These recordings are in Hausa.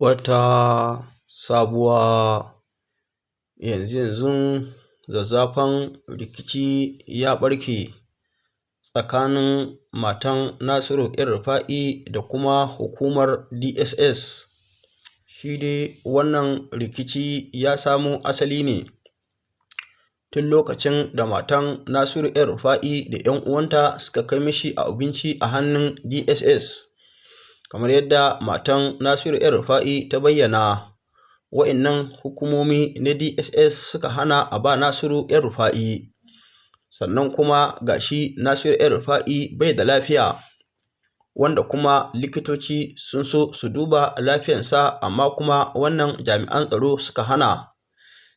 Wata sabuwa yanzu zazzafan rikici ya ɓarke tsakanin matan Nasiru El-Rufa'i da kuma hukumar DSS. Shi dai wannan rikici ya samo asali ne tun lokacin da matan Nasiru El-Rufa'i da 'yan uwanta suka kai mishi abinci a hannun DSS. Kamar yadda matan Nasiru El-Rufa'i ta bayyana, wa'innan hukumomi na DSS suka hana a ba Nasiru El-Rufa'i. Sannan kuma gashi Nasiru El-Rufa'i bai da lafiya, wanda kuma likitoci sun so su duba lafiyansa amma kuma wannan jami'an tsaro suka hana.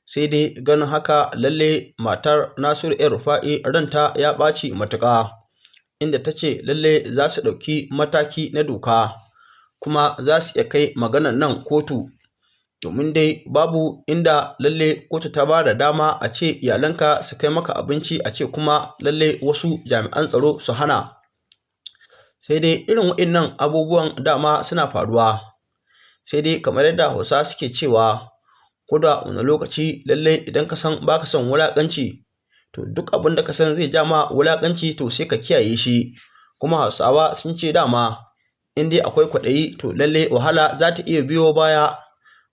Sai dai ganin haka lalle matar Nasiru El-Rufa'i ranta ya ɓaci matuƙa, inda ta ce lalle za su ɗauki mataki na doka kuma za su iya kai maganan nan kotu, domin dai babu inda lalle kotu ta ba da dama a ce iyalanka su kai maka abinci a ce kuma lalle wasu jami'an tsaro su hana. Sai dai irin waɗannan abubuwan dama suna faruwa, sai dai kamar yadda Hausawa suke cewa ko da wani lokaci lalle idan ka san ba ka son wulaƙanci, to duk abin da ka san zai ja ma wulaƙanci to sai ka kiyaye shi. Kuma Hausawa sun ce dama in dai akwai kwaɗayi to lalle wahala za ta iya biyo baya,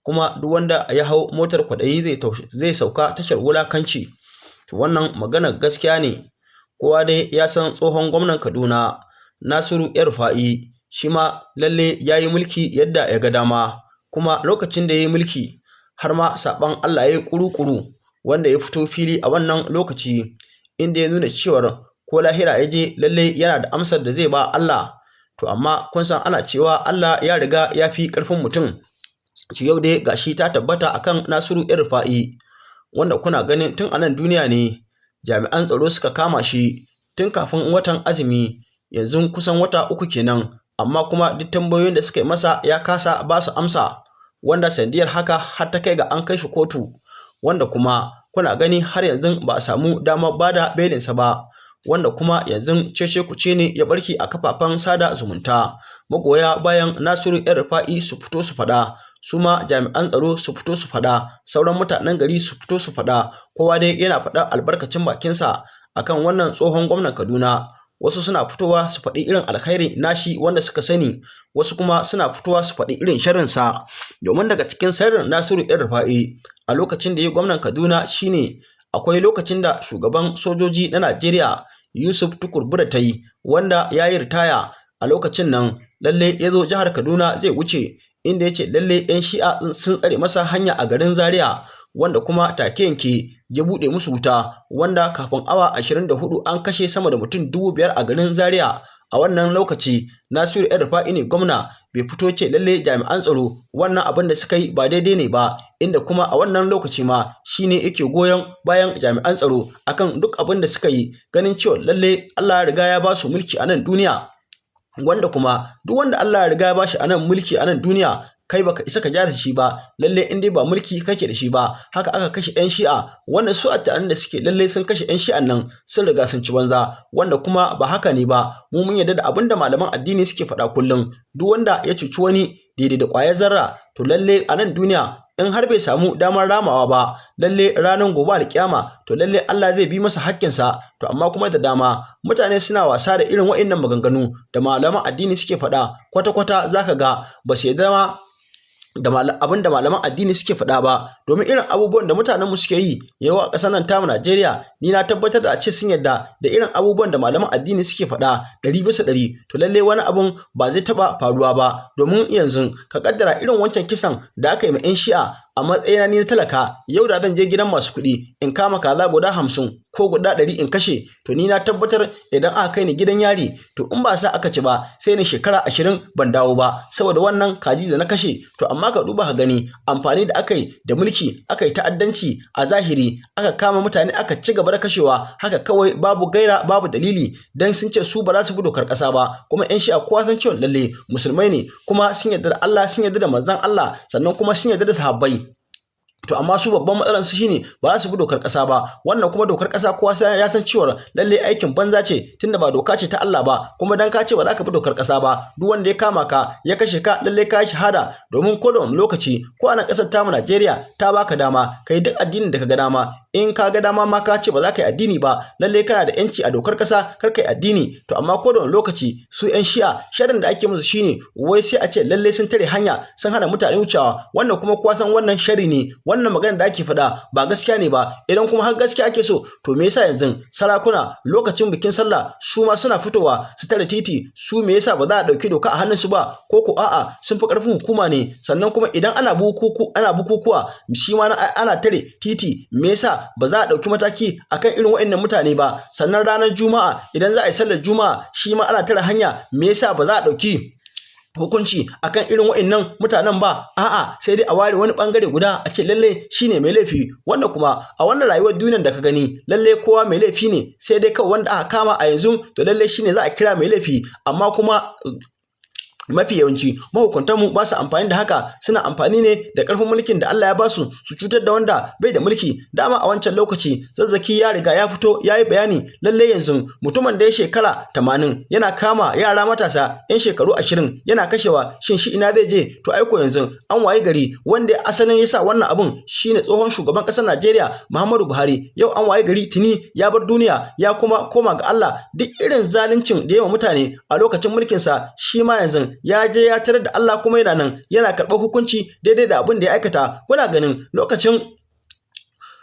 kuma duk wanda ya hau motar kwaɗayi zai sauka tashar wulaƙanci. To wannan maganar gaskiya ne. Kowa dai ya san tsohon gwamnan Kaduna Nasiru El-Rufa'i, shi ma lalle ya yi mulki yadda ya ga dama, kuma lokacin da ya yi mulki har ma saɓon Allah ya yi ƙuru-ƙuru, wanda ya fito fili a wannan lokaci, inda ya nuna cewar ko lahira ya je lalle yana da amsar da zai ba Allah. To amma kun san ana cewa Allah ya riga ya fi ƙarfin mutum. Yau dai gashi ta tabbata akan Nasiru El-Rufa'i, wanda kuna ganin tun a nan duniya ne jami'an tsaro suka kama shi tun kafin watan azumi, yanzu kusan wata 3 kenan, amma kuma duk tambayoyin da suka yi masa ya kasa ba su amsa, wanda sandiyar haka har ta kai ga an kai shi kotu, wanda kuma kuna gani har yanzu ba a samu damar bada belinsa ba, wanda kuma yanzu cece-kuce ne ya barke a kafafen sada zumunta. Magoya bayan Nasiru El-Rufa'i su fito su faɗa, su ma jami'an tsaro su fito su faɗa, sauran mutanen gari su fito su faɗa, kowa dai yana faɗa albarkacin bakinsa akan wannan tsohon gwamnan Kaduna. Wasu suna fitowa su faɗi irin alkhairi nashi wanda suka sani, wasu kuma suna fitowa su faɗi irin sharrinsa. Domin daga cikin sharrin Nasiru El-Rufa'i a lokacin da ya gwamnan Kaduna shine akwai lokacin da shugaban sojoji na Najeriya Yusuf Tukur Buratai, wanda ya yi ritaya a lokacin nan, lalle ya zo jihar Kaduna zai wuce, inda ya ce lalle 'yan shi'a sun tsare masa hanya a garin Zaria, wanda kuma take yanke ya buɗe musu wuta, wanda kafin awa 24 an kashe sama da mutum 5,000 a garin Zaria. A wannan lokaci Nasiru El-Rufa'i ne gwamna, bai fito ce lalle jami'an tsaro wannan abin da suka yi ba daidai ne ba, inda kuma a wannan lokaci ma shine yake goyon bayan jami'an tsaro akan duk abin da suka yi, ganin cewa lalle Allah ya riga ya ba su mulki a nan duniya, wanda kuma duk wanda Allah ya riga ya ba shi a nan mulki a nan duniya, kai baka isa ka ja da shi ba, lalle in dai ba mulki kake da shi ba. Haka aka kashe 'yan shi'a, wanda su a taron da suke lalle sun kashe 'yan shi'an nan sun riga sun ci banza, wanda kuma ba haka ne ba. Mu mun yarda da abin da malaman addini suke faɗa kullum, duk wanda ya cuci wani daidai da ƙwayar zarra, to lalle a nan duniya in har bai samu damar ramawa ba, lalle ranar gobe alƙiyama to lalle Allah zai bi masa haƙƙinsa. To amma kuma da dama mutane suna wasa da irin waɗannan maganganu da malaman addini suke faɗa, kwata-kwata zaka ga ba su yarda ma da abin da malaman addini suke faɗa ba, domin irin abubuwan da mutanenmu suke yi yawa a ƙasar nan tamu Najeriya, ni na tabbatar da a ce sun yarda da irin abubuwan da malaman addini suke faɗa 100%, to lalle wani abun ba zai taɓa faruwa ba. Domin yanzu ka kaddara irin wancan kisan da aka yi ma 'yan shi'a, a matsayina ni na talaka, yau da zan je gidan masu kuɗi in kama kaza guda 50 ko guda 100 in kashe, to ni na tabbatar idan aka kai ni gidan yari, to in ba sa aka ci ba sai ni shekara 20 ban dawo ba saboda wannan kaji da na kashe. To amma ka duba ka gani amfani da aka yi da mulki, aka yi ta'addanci a zahiri, aka kama mutane aka ci gaba da kashewa haka kawai babu gaira babu dalili, dan sun ce su ba za su bi dokar ƙasa ba. Kuma 'yan shi'a kowa san cewa lalle musulmai ne, kuma sun yarda da Allah, sun yarda da manzon Allah, sannan kuma sun yarda da sahabbai. to amma su babban matsalar su shine ba za su bi dokar ƙasa ba, wannan kuma dokar ƙasa kowa ya san cewa lalle aikin banza ce tunda ba doka ce ta Allah ba, kuma dan ka ce ba za ka bi dokar ƙasa ba, duk wanda ya kama ka ya kashe ka lalle ka yi shahada, domin ko da wani lokaci ko a nan ƙasar tamu Najeriya ta baka dama kai duk addinin da ka ga dama. In ka ga dama ma ka ce ba za ka yi addini ba, lalle kana da yanci a dokar ƙasa kar ka yi addini. To amma ko da wani lokaci su 'yan shi'a sharin da ake musu shine wai sai a ce lalle sun tare hanya sun hana mutane wucewa, wannan kuma kowa san wannan shari ne, wannan magana da ake faɗa ba gaskiya ne ba. Idan kuma har gaskiya ake so, to me yasa yanzu sarakuna lokacin bikin sallah su ma suna fitowa su tare titi, su me yasa ba za a ɗauki doka a hannunsu ba, ko ko a'a sun fi ƙarfin hukuma ne? Sannan kuma idan ana bukukuwa shi ma ana tare titi, me yasa ba za a ɗauki mataki akan irin waɗannan mutane ba? Sannan ranar juma'a idan za a yi sallar juma'a shi ma ana tare hanya, me yasa ba za a ɗauki hukunci akan irin waɗannan mutanen ba? A'a, sai dai a ware wani bangare guda a ce lalle shine mai laifi. Wannan kuma a wannan rayuwar duniyar da ka gani lalle kowa mai laifi ne, sai dai kawai wanda aka kama a yanzu to lalle shine za a kira mai laifi. Amma kuma mafi yawanci mahukuntanmu ba su amfani da haka, suna amfani ne da ƙarfin mulkin da Allah ya ba su cutar da wanda bai da mulki. Dama a wancan lokaci Zazzaki ya riga ya fito ya yi bayani, lalle yanzu mutumin da ya shekara 80 yana kama yara matasa 'yan shekaru 20 yana kashewa, shin shi ina zai je? To aiko yanzu an waye gari wanda asalin ya sa wannan abun shine tsohon shugaban ƙasar Najeriya Muhammadu Buhari. Yau an waye gari tuni ya bar duniya ya kuma koma ga Allah. Duk irin zaluncin da ya wa mutane a lokacin mulkinsa shi ma yanzu ya je ya tarar da Allah kuma yana nan yana karɓar hukunci daidai da abin da ya aikata. Kuna ganin lokacin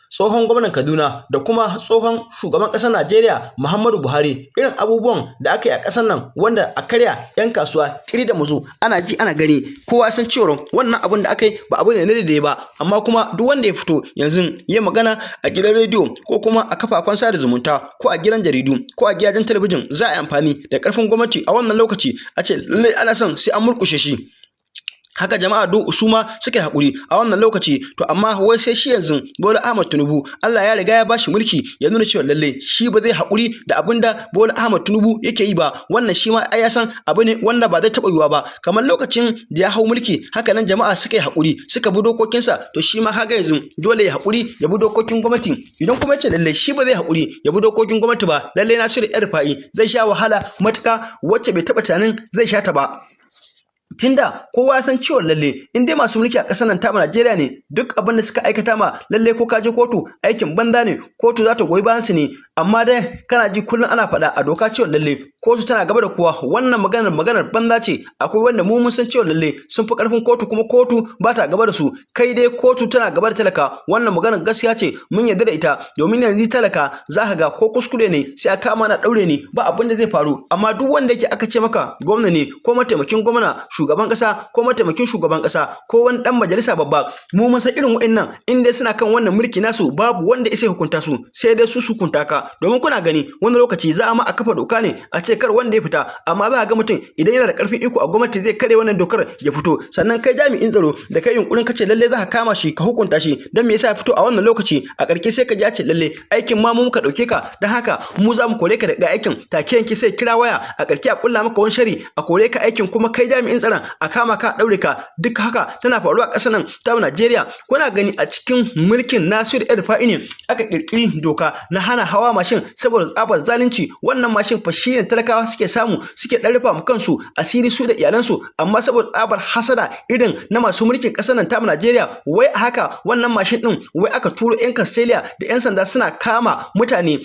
tsohon gwamnan Kaduna da kuma tsohon shugaban ƙasar Najeriya Muhammadu Buhari, irin abubuwan da aka yi a ƙasar nan wanda a karya 'yan kasuwa kiri da muzu, ana ji ana gani, kowa san cewa wannan abin da aka yi ba abu ne na daidai ba. Amma kuma duk wanda ya fito yanzu ya magana a gidan rediyo ko kuma a kafafen sada zumunta ko a gidan jaridu ko a gidajen talabijin, za a yi amfani da ƙarfin gwamnati a wannan lokaci a ce lallai ana son sai an murƙushe shi. Haka jama'a su ma suka yi haƙuri a wannan lokaci. To amma wai sai shi yanzu Bola Ahmed Tinubu Allah ya riga ya bashi mulki ya nuna cewa lalle shi ba zai haƙuri da abin da Bola Ahmed Tinubu yake yi ba. Wannan shi ma ai ya san abu ne wanda ba zai taɓa yiwuwa ba. Kamar lokacin da ya hau mulki haka nan jama'a suka yi haƙuri suka bi dokokinsa, to shi ma kaga yanzu dole ya haƙuri ya bi dokokin gwamnati. Idan kuma ya ce lalle shi ba zai haƙuri ya bi dokokin gwamnati ba, lalle Nasiru El-Rufai zai sha wahala matuƙa wacce bai taɓa tunanin zai sha ta ba. Tunda kowa ya san cewa lalle in dai masu mulki a ƙasar nan ta Najeriya ne, duk abin da suka aikata ma lalle ko ka je kotu aikin banza ne, kotu za ta goyi bayan su ne. Amma dai kana ji kullum ana faɗa a doka cewa lalle kotu tana gaba da kowa, wannan maganar banza ce. Akwai wanda mun san cewa lalle sun fi ƙarfin kotu kuma kotu ba ta gaba da su. Kai dai kotu tana gaba da talaka, wannan maganar gaskiya ce, mun yarda da ita. Domin yanzu talaka za ka ga ko kuskure ne sai a kama na ɗaure ne, ba abin da zai faru. Amma duk wanda yake aka ce maka gwamna ne ko mataimakin gwamna, shugaban ƙasa ko mataimakin shugaban ƙasa ko wani ɗan majalisa babba, mu mun san irin wa'annan in dai suna kan wannan mulki nasu babu wanda ya hukunta su, sai dai su hukunta ka. Domin kuna gani wani lokaci za a ma a kafa doka ne a ce kar wanda ya fita, amma za a ga mutum idan yana da ƙarfin iko a gwamnati zai kare wannan dokar ya fito. Sannan kai jami'in tsaro da kai yunkurin kace lalle za ka kama shi ka hukunta shi, dan me yasa ya fito a wannan lokaci? A ƙarshe sai ka ji a ce lalle aikin ma mu muka ɗauke ka, dan haka mu za mu kore ka daga aikin. Take yanki sai kira waya a ƙarshe a kulla maka wani shari a kore ka aikin, kuma kai jami'in tsaron a kama ka daure ka. Duk haka tana faruwa a ƙasar nan ta Najeriya. Kuna gani a cikin mulkin Nasiru El-Rufai ne aka kirkiri doka na hana hawa mashin saboda tsabar zalunci. Wannan mashin fa shine talakawa suke samu suke dan rufa mu kansu asiri su da iyalansu, amma saboda tsabar hasada irin na masu mulkin ƙasar nan ta Najeriya, wai a haka wannan mashin din wai aka turo 'yan Australia da 'yan sanda suna kama mutane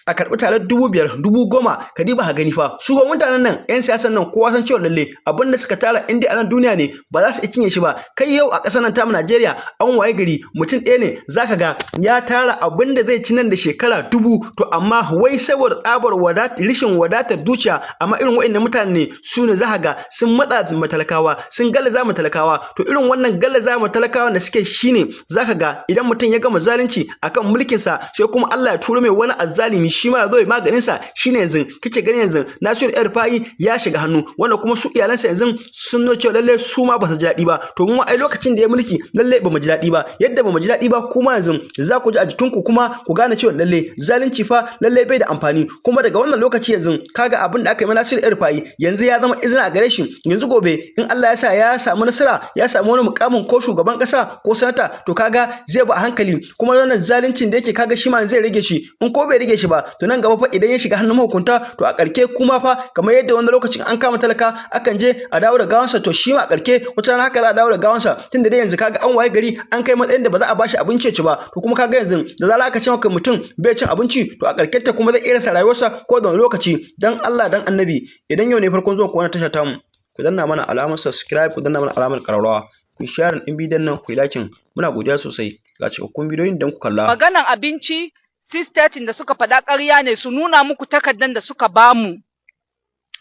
a karɓi tare 5,000 10,000. Ka diba ha gani fa su mutanen nan 'yan siyasan nan kowa san cewa lalle abin da suka tara in dai a nan duniya ne ba za su iya cinye shi ba. Kai yau a ƙasar nan ta Najeriya an waye gari mutum ɗaya ne zaka ga ya tara abin da zai ci nan da shekara 1000, to amma wai saboda tsabar rishin wadatar dukiya. Amma irin waɗannan mutane su ne zaka ga sun matsa matalakawa, sun gallaza matalakawa. To irin wannan gallaza matalakawa da suke shine zaka ga idan mutum ya gama zalunci akan mulkinsa sai kuma Allah ya turo mai wani azzalimi shi ma ya zo ya maganin sa shine yanzu kake gani yanzu Nasiru El-Rufai ya shiga hannu wanda kuma su iyalansa yanzu sun nuna cewa lalle su ma ba su ji daɗi ba to mu ai lokacin da ya mulki lalle ba mu ji daɗi ba yadda ba mu ji daɗi ba kuma yanzu za ku ji a jikinku kuma ku gane cewa lalle zalunci fa lalle bai da amfani kuma daga wannan lokaci yanzu kaga abin da aka yi mana Nasiru El-Rufai yanzu ya zama izina a gare shi yanzu gobe in Allah ya sa ya samu nasara ya samu wani mukamin ko shugaban kasa ko sanata to kaga zai ba a hankali kuma wannan zaluncin da yake kaga shi ma zai rage shi in ko bai rage shi ba to nan gaba fa idan ya shiga hannun mahukunta to a karke kuma fa kamar yadda wani lokacin an kama talaka akan je a dawo da gawansa to shi ma a karke wata rana haka za a dawo da gawansa tunda dai yanzu kaga an waye gari an kai matsayin da ba za a bashi abinci ci ba to kuma kaga yanzu da zara aka ce maka mutum bai cin abinci to a karkenta kuma zai iya rasa rayuwarsa ko da wani lokaci dan Allah dan Annabi idan yau ne farkon zuwa ku wannan tasha tamu ku danna mana alamar subscribe ku danna mana alamar kararrawa ku share din bidiyon nan ku yi like muna godiya sosai ga cikakkun bidiyoyin dan ku kalla maganan abinci sistatin da suka faɗa ƙarya ne su nuna muku takardan da suka bamu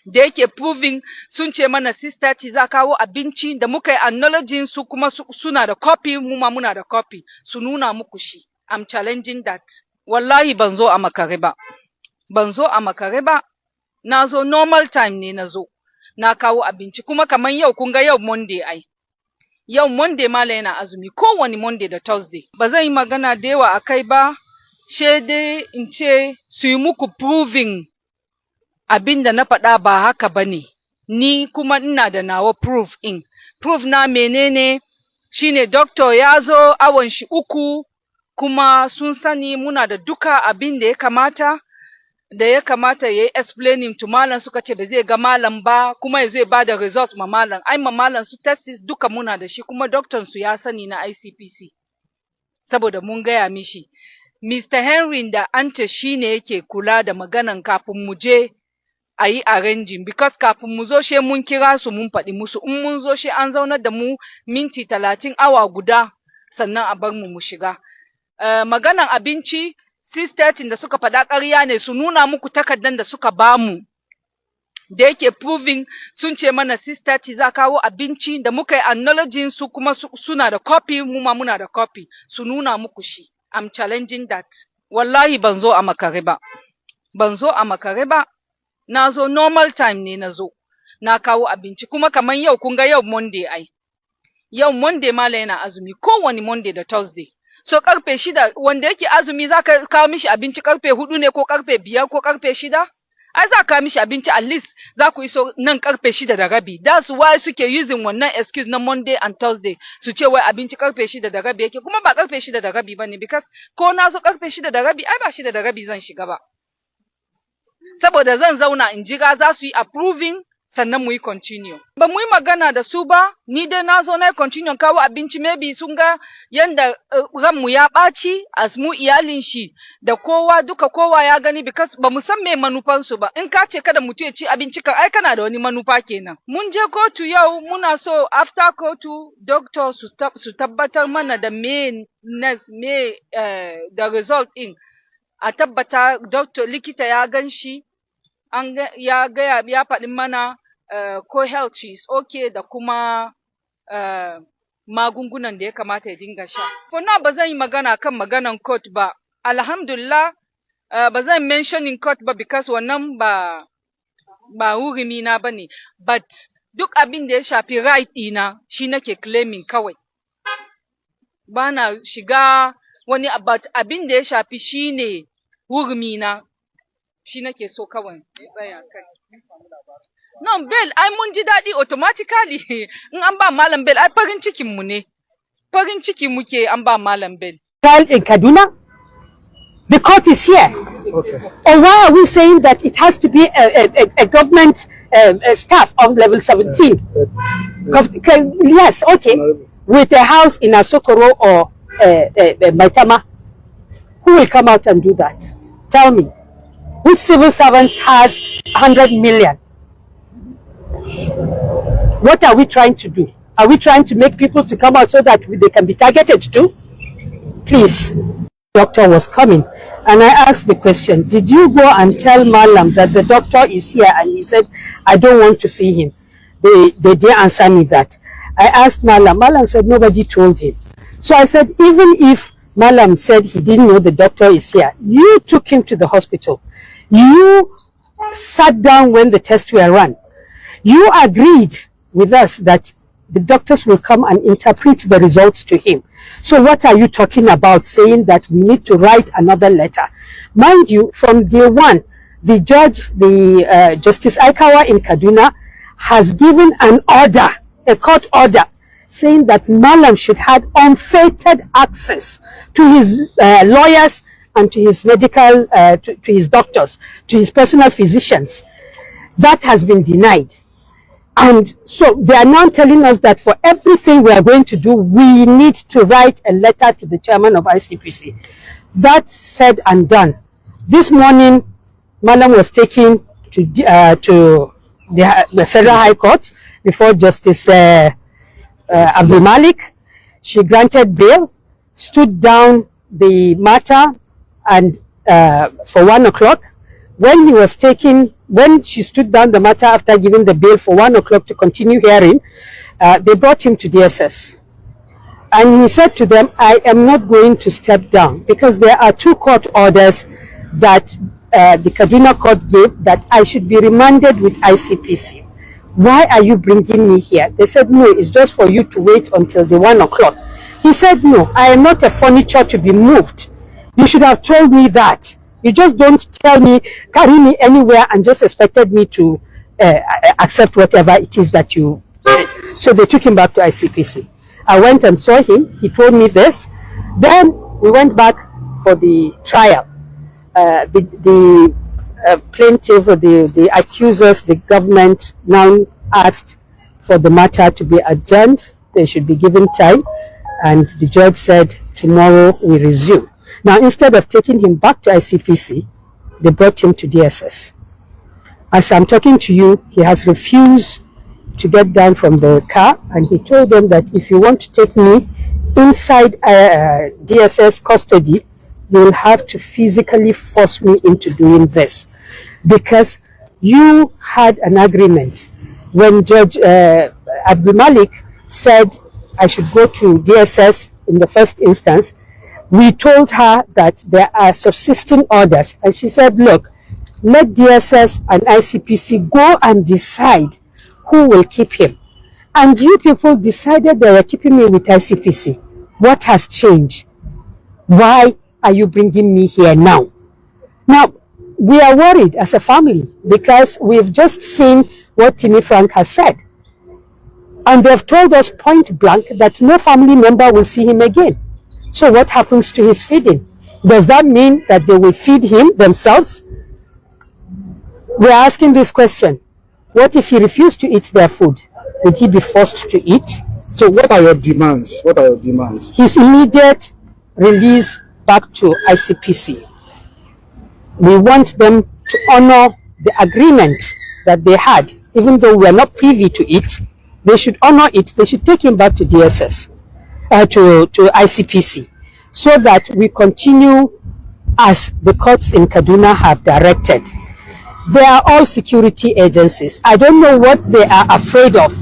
da yake proving sun ce mana sistati za kawo abinci da muka yi acknowledging su kuma suna da copy mu ma muna da copy su nuna muku shi I'm challenging that wallahi ban zo a makare ba na zo normal time ne na zo na kawo abinci kuma kaman yau kun ga yau Monday ai yau Monday mala yana azumi kowane Monday da Thursday ba zan yi magana da yawa akai ba dai in ce su yi muku proving abin da na faɗa ba haka bane ni kuma ina da nawa proof na menene shine doctor ya zo awon shi 3 kuma sun sani muna da duka abin da ya kamata yayi explaining to malam suka ce ba zai ga malam ba kuma ya zai bada result ma malam malam su tests duka muna da shi kuma doctor su ya sani na ICPC saboda mun gaya mishi Mr. Henry da Ante shine yake kula da maganan kafin mu je a yi arranging because kafin mu zo she mun kira su mun faɗi musu in mun zo she an zaunar da mu minti 30 awa guda sannan a bar mu shiga maganan abinci sistatin da suka faɗa ƙarya ne su nuna muku takardan da suka bamu da yake proving sun ce mana sistati za kawo abinci da muka yi acknowledging su kuma suna da copy mu ma muna da copy su nuna muku shi I'm challenging that wallahi ban zo a makare ba na zo normal time ne na zo na kawo abinci kuma kaman yau kun ga yau Monday ai yau Monday mala yana azumi kowane Monday da Thursday so karfe 6 wanda yake azumi zaka kawo mishi abinci karfe 4 ne ko karfe 5 ko karfe 6 ai za ka mishi abinci at least za ku iso nan karfe 6:30 that's why suke using wannan excuse na Monday and Thursday su ce wai abinci karfe 6:30 yake kuma ba karfe 6:30 bane because ko na so karfe 6:30 ai ba 6:30 zan shiga ba saboda zan zauna in jira za su yi approving sannan mu yi continue ba mu yi magana da su ba ni dai na zo na yi continue kawo abinci maybe sun ga yanda ranmu ya ɓaci as mu iyalin shi da kowa ya gani because ba mu san me manufansu ba in ka ce kada mutum ya ci abinci kan ai kana da wani manufa kenan mun je kotu yau muna so after kotu doctor su tabbatar mana da da result in a tabbata doctor likita ya gan shi ya faɗi mana ko health she is okay da kuma magungunan da ya kamata ya dinga sha. For now ba zan yi magana kan maganan court ba. Alhamdulillah ba zan mentioning court ba because wannan ba hurumi na bane. But duk abin da ya shafi right ina shi nake claiming kawai. Bana shiga wani abin da ya shafi shine hurumi na shi nake so kawai tsaya kai. No, bail, ai mun ji daɗi automatically in an ba malam bail, ai farin cikin mu ne. Farin ciki muke an ba malam bail. Trial in Kaduna, the court is here. Okay. And why are we saying that it has to be a government staff on level 17? Yes, okay. With a house in Asokoro or Maitama, who will come out and do that? Tell me. Which civil servants has 100 million? What are we trying to do? Are we trying to make people to come out so that they can be targeted too? Please. Doctor was coming and I asked the question, did you go and tell Malam that the doctor is here? And he said, I don't want to see him. They didn't answer me that. I asked Malam. Malam said nobody told him. So I said, even if Malam said he didn't know the doctor is here. You took him to the hospital. You sat down when the tests were run. You agreed with us that the doctors will come and interpret the results to him. So what are you talking about saying that we need to write another letter? Mind you, from day one, the judge, Justice Aikawa in Kaduna, has given an order, a court order, saying that Malam should have unfettered access to his lawyers and to his medical, to his doctors, to his personal physicians. That has been denied. And so they are now telling us that for everything we are going to do, we need to write a letter to the chairman of ICPC. That said and done. This morning, Malam was taken to the Federal High Court before Justice Abdul Malik. She granted bail, stood down the matter, and for 1 o'clock, when he was taken, when she stood down the matter after giving the bail for 1 o'clock to continue hearing, they brought him to DSS. And he said to them, I am not going to step down because there are 2 court orders that the Kaduna court gave that I should be remanded with ICPC. Why are you bringing me here? They said, no, it's just for you to wait until the 1 o'clock. He said, no, I am not a furniture to be moved. You should have told me that. You just don't tell me, carry me anywhere and just expected me to accept whatever it is that you... So they took him back to ICPC. I went and saw him. He told me this. Then we went back for the trial. The plaintiff, or the accusers, the government now asked for the matter to be adjourned. They should be given time. And the judge said, tomorrow we resume. Now, instead of taking him back to ICPC, they brought him to DSS. As I'm talking to you, he has refused to get down from the car, and he told them that if you want to take me inside DSS custody, you will have to physically force me into doing this. Because you had an agreement when Judge Abdul Malik said I should go to DSS in the first instance. We told her that there are subsisting orders, and she said, look, let DSS and ICPC go and decide who will keep him. And you people decided they were keeping me with ICPC. What has changed? Why are you bringing me here now? Now, we are worried as a family because we've just seen what Timmy Frank has said. And they've told us point blank that no family member will see him again. So what happens to his feeding? Does that mean that they will feed him themselves? We're asking this question. What if he refused to eat their food? Would he be forced to eat? So what are your demands? What are your demands? His immediate release back to ICPC. We want them to honor the agreement that they had. Even though we are not privy to it, they should honor it. They should take him back to DSS. To ICPC, so that we continue as the courts in Kaduna have directed. They are all security agencies. I don't know what they are afraid of,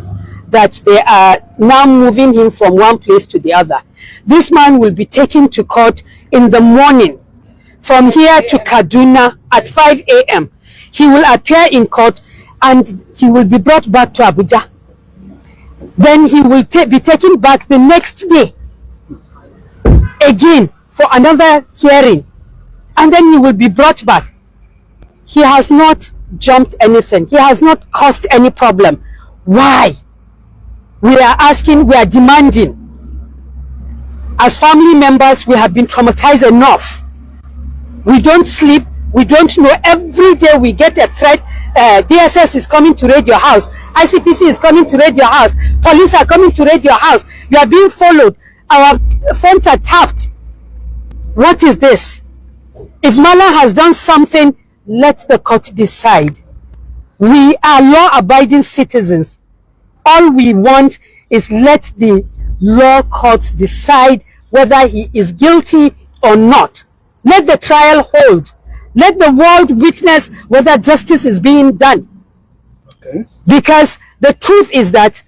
that they are now moving him from one place to the other. This man will be taken to court in the morning from here to Kaduna at 5 a.m. He will appear in court and he will be brought back to Abuja. Then he will be taken back the next day again for another hearing, and then he will be brought back. He has not jumped anything. He has not caused any problem. Why? We are asking, we are demanding. As family members, we have been traumatized enough. We don't sleep. We don't know. Every day we get a threat. DSS is coming to raid your house. ICPC is coming to raid your house. Police are coming to raid your house. You are being followed. Our phones are tapped. What is this? If Mala has done something, let the court decide. We are law-abiding citizens. All we want is let the law courts decide whether he is guilty or not. Let the trial hold. Let the world witness whether justice is being done. Okay. Because the truth is that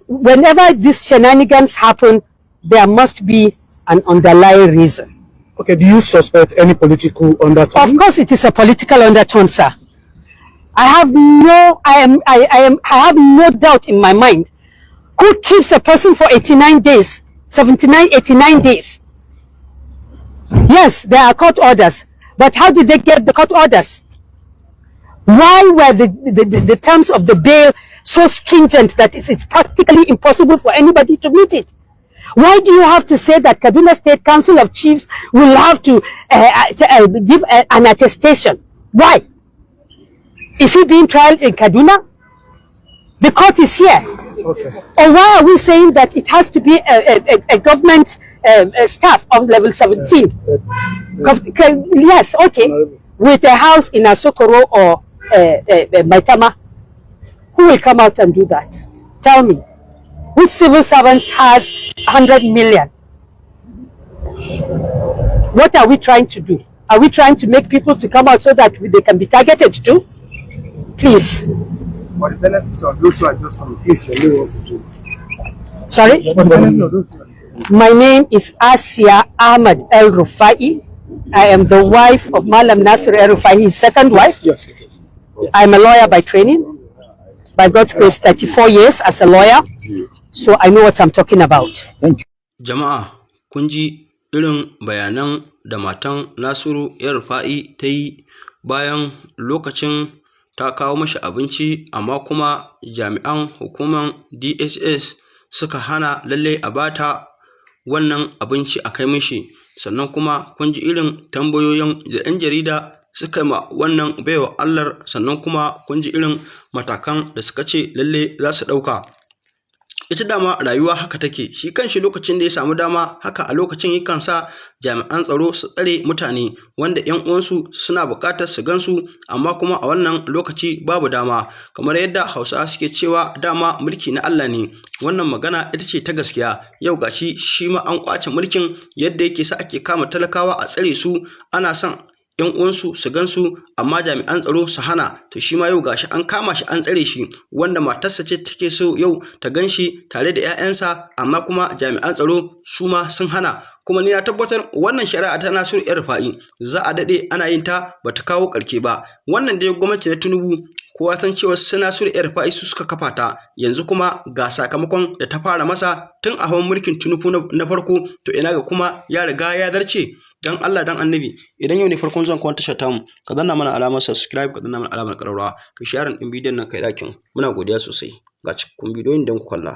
whenever these shenanigans happen, there must be an underlying reason. Okay, do you suspect any political undertone? Of course, it is a political undertone, sir. I have no doubt in my mind. Who keeps a person for 89 days, 89 days? Yes, there are court orders, but how did they get the court orders? Why were the terms of the bail so stringent that it's practically impossible for anybody to meet it? Why do you have to say that Kaduna State Council of Chiefs will have to give an attestation? Why? Is he being tried in Kaduna? The court is here. Okay. Or why are we saying that it has to be a government staff of level 17? Yes, okay. With a house in Asokoro or Maitama, who will come out and do that? Tell me. Which civil servants has 100 million? What are we trying to do? Are we trying to make people to come out so that they can be targeted too? Please. For the benefit of those who are just coming, please, your name was again. Sorry? For the benefit of those who are My name is Asia Ahmad El Rufai. I am the wife of Malam Nasir El Rufai, his second wife. Yes. I'm a lawyer by training. By God's grace, 34 years as a lawyer. So I know what I'm talking about. Jama'a, kun ji irin bayanan da matan Nasiru ‘yar Rufa'i ta yi bayan lokacin ta kawo mashi abinci, amma kuma jami'an hukumar DSS suka hana lalle a bata wannan abinci a kai mishi. Sannan kuma kun ji irin tambayoyin da 'yan jarida suka ma wannan baiwa Allah, sannan kuma kun ji irin matakan da suka ce lalle za su ɗauka. Ita dama rayuwa haka take, shi kanshi lokacin da ya samu dama haka a lokacin yakan sa jami'an tsaro su tsare mutane wanda 'yan uwansu suna buƙatar su gansu, amma kuma a wannan lokaci babu dama. Kamar yadda Hausawa suke cewa dama mulki na Allah ne, wannan magana ita ce ta gaskiya. Yau gashi shi ma an ƙwace mulkin, yadda yake sa ake kama talakawa a tsare su, ana son 'yan uwansu su gansu amma jami'an tsaro su hana. To shi ma yau gashi an kama shi an tsare shi, wanda matarsa ce take so yau ta ganshi tare da 'ya'yansa, amma kuma jami'an tsaro su ma sun hana. Kuma ni na tabbatar wannan shari'a ta Nasiru ‘yar Rufa'i za a daɗe ana yin ta bata kawo ƙarke ba. Wannan dai gwamnati na Tinubu kowa san cewa su Nasiru ‘yar Rufa'i su suka kafa ta, yanzu kuma ga sakamakon da ta fara masa tun a hawan mulkin Tinubu na farko, to ina ga kuma ya riga ya zarce. Dan Allah dan Annabi, idan yau ne farkon zuwan kwan tashar tamu, ka danna mana alamar subscribe, ka danna mana alamar ƙararrawa, ka share din bidiyon nan kai dakin. Muna godiya sosai. Ga cikakkun bidiyoyin da muku kalla.